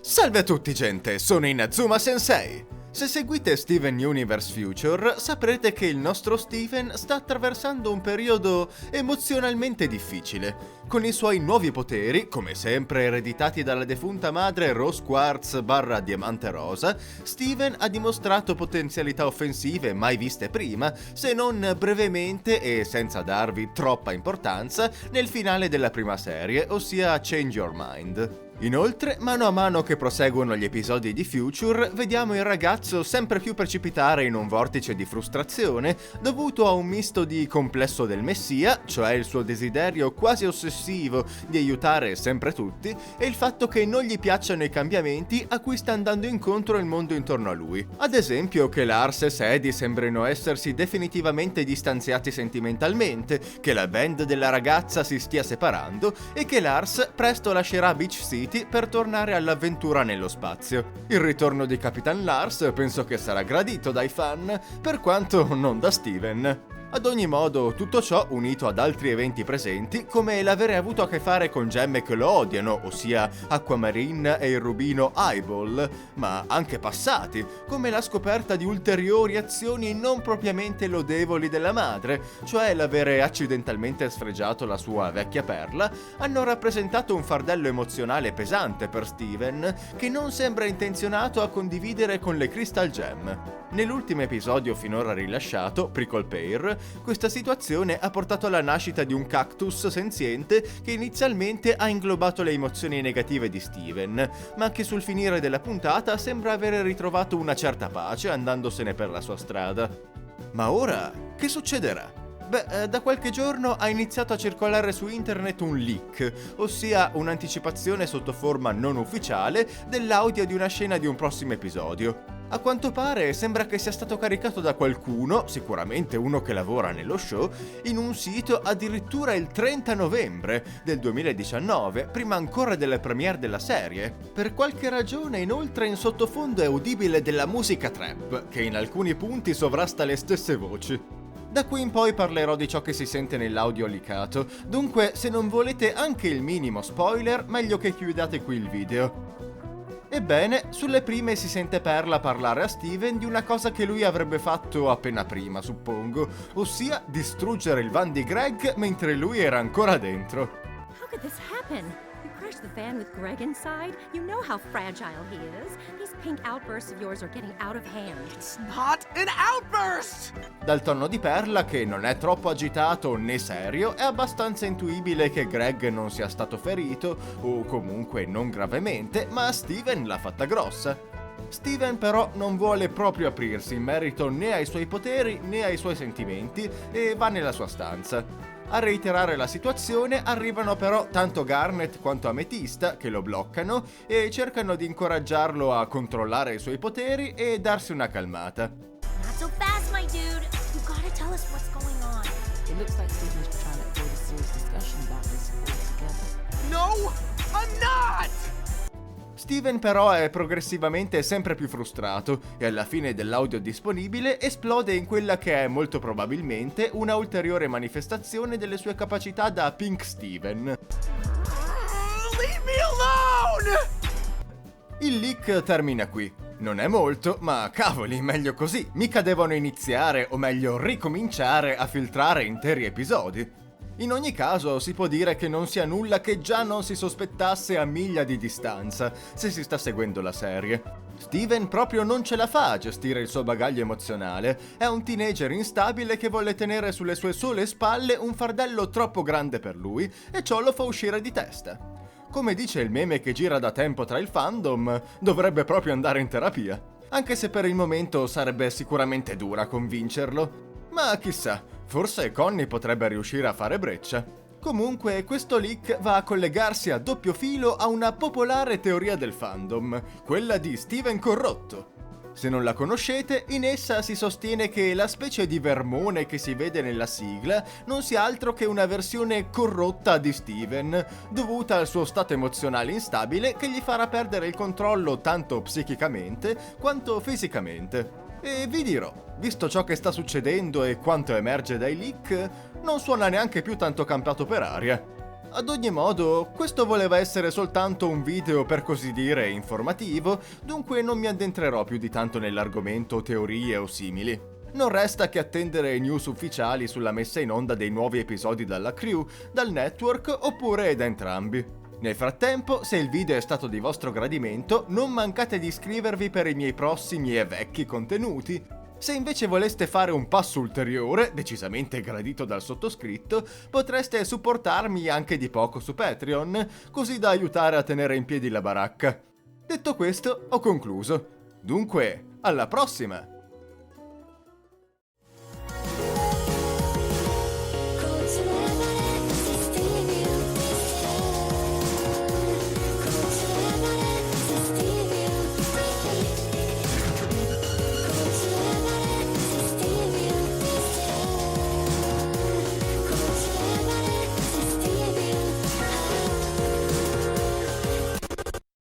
Salve a tutti gente, sono Inazuma Sensei! Se seguite Steven Universe Future saprete che il nostro Steven sta attraversando un periodo emozionalmente difficile. Con i suoi nuovi poteri, come sempre ereditati dalla defunta madre Rose Quartz / Diamante Rosa, Steven ha dimostrato potenzialità offensive mai viste prima, se non brevemente e senza darvi troppa importanza, nel finale della prima serie, ossia Change Your Mind. Inoltre, mano a mano che proseguono gli episodi di Future, vediamo il ragazzo sempre più precipitare in un vortice di frustrazione dovuto a un misto di complesso del messia, cioè il suo desiderio quasi ossessivo di aiutare sempre tutti, e il fatto che non gli piacciono i cambiamenti a cui sta andando incontro il mondo intorno a lui. Ad esempio che Lars e Sadie sembrino essersi definitivamente distanziati sentimentalmente, che la band della ragazza si stia separando e che Lars presto lascerà Beach City per tornare all'avventura nello spazio. Il ritorno di Capitan Lars penso che sarà gradito dai fan, per quanto non da Steven. Ad ogni modo, tutto ciò unito ad altri eventi presenti, come l'avere avuto a che fare con gemme che lo odiano, ossia Aquamarine e il rubino Eyeball, ma anche passati, come la scoperta di ulteriori azioni non propriamente lodevoli della madre, cioè l'avere accidentalmente sfregiato la sua vecchia perla, hanno rappresentato un fardello emozionale pesante per Steven, che non sembra intenzionato a condividere con le Crystal Gem. Nell'ultimo episodio finora rilasciato, Prickle Pear, questa situazione ha portato alla nascita di un cactus senziente che inizialmente ha inglobato le emozioni negative di Steven, ma che sul finire della puntata sembra avere ritrovato una certa pace andandosene per la sua strada. Ma ora, che succederà? Beh, da qualche giorno ha iniziato a circolare su internet un leak, ossia un'anticipazione sotto forma non ufficiale dell'audio di una scena di un prossimo episodio. A quanto pare sembra che sia stato caricato da qualcuno, sicuramente uno che lavora nello show, in un sito addirittura il 30 novembre del 2019, prima ancora della premiere della serie. Per qualche ragione inoltre in sottofondo è udibile della musica trap, che in alcuni punti sovrasta le stesse voci. Da qui in poi parlerò di ciò che si sente nell'audio leakato, dunque se non volete anche il minimo spoiler, meglio che chiudiate qui il video. Ebbene, sulle prime si sente Perla parlare a Steven di una cosa che lui avrebbe fatto appena prima, suppongo, ossia distruggere il van di Greg mentre lui era ancora dentro. How could this happen? You crashed the van with Greg inside? You know how fragile he is. These pink outbursts of yours are getting out of hand. It's not an outburst! Dal tono di Perla, che non è troppo agitato né serio, è abbastanza intuibile che Greg non sia stato ferito, o comunque non gravemente, ma Steven l'ha fatta grossa. Steven però non vuole proprio aprirsi in merito né ai suoi poteri né ai suoi sentimenti e va nella sua stanza. A reiterare la situazione arrivano però tanto Garnet quanto Ametista, che lo bloccano e cercano di incoraggiarlo a controllare i suoi poteri e darsi una calmata. Not so fast, my dude. You gotta tell us what's going on. It looks like Steven's trying to avoid a serious discussion about this altogether. No, I'm not! Steven però è progressivamente sempre più frustrato e alla fine dell'audio disponibile esplode in quella che è molto probabilmente una ulteriore manifestazione delle sue capacità da Pink Steven. Leave me alone! Il leak termina qui. Non è molto, ma cavoli, meglio così. Mica devono iniziare, o meglio ricominciare a filtrare interi episodi. In ogni caso si può dire che non sia nulla che già non si sospettasse a miglia di distanza, se si sta seguendo la serie. Steven proprio non ce la fa a gestire il suo bagaglio emozionale, è un teenager instabile che vuole tenere sulle sue sole spalle un fardello troppo grande per lui e ciò lo fa uscire di testa. Come dice il meme che gira da tempo tra il fandom, dovrebbe proprio andare in terapia, anche se per il momento sarebbe sicuramente dura convincerlo. Ma chissà, forse Connie potrebbe riuscire a fare breccia. Comunque, questo leak va a collegarsi a doppio filo a una popolare teoria del fandom, quella di Steven corrotto. Se non la conoscete, in essa si sostiene che la specie di vermone che si vede nella sigla non sia altro che una versione corrotta di Steven, dovuta al suo stato emozionale instabile che gli farà perdere il controllo tanto psichicamente quanto fisicamente. E vi dirò, visto ciò che sta succedendo e quanto emerge dai leak, non suona neanche più tanto campato per aria. Ad ogni modo, questo voleva essere soltanto un video per così dire informativo, dunque non mi addentrerò più di tanto nell'argomento teorie o simili. Non resta che attendere news ufficiali sulla messa in onda dei nuovi episodi dalla crew, dal network oppure da entrambi. Nel frattempo, se il video è stato di vostro gradimento, non mancate di iscrivervi per i miei prossimi e vecchi contenuti. Se invece voleste fare un passo ulteriore, decisamente gradito dal sottoscritto, potreste supportarmi anche di poco su Patreon, così da aiutare a tenere in piedi la baracca. Detto questo, ho concluso. Dunque, alla prossima!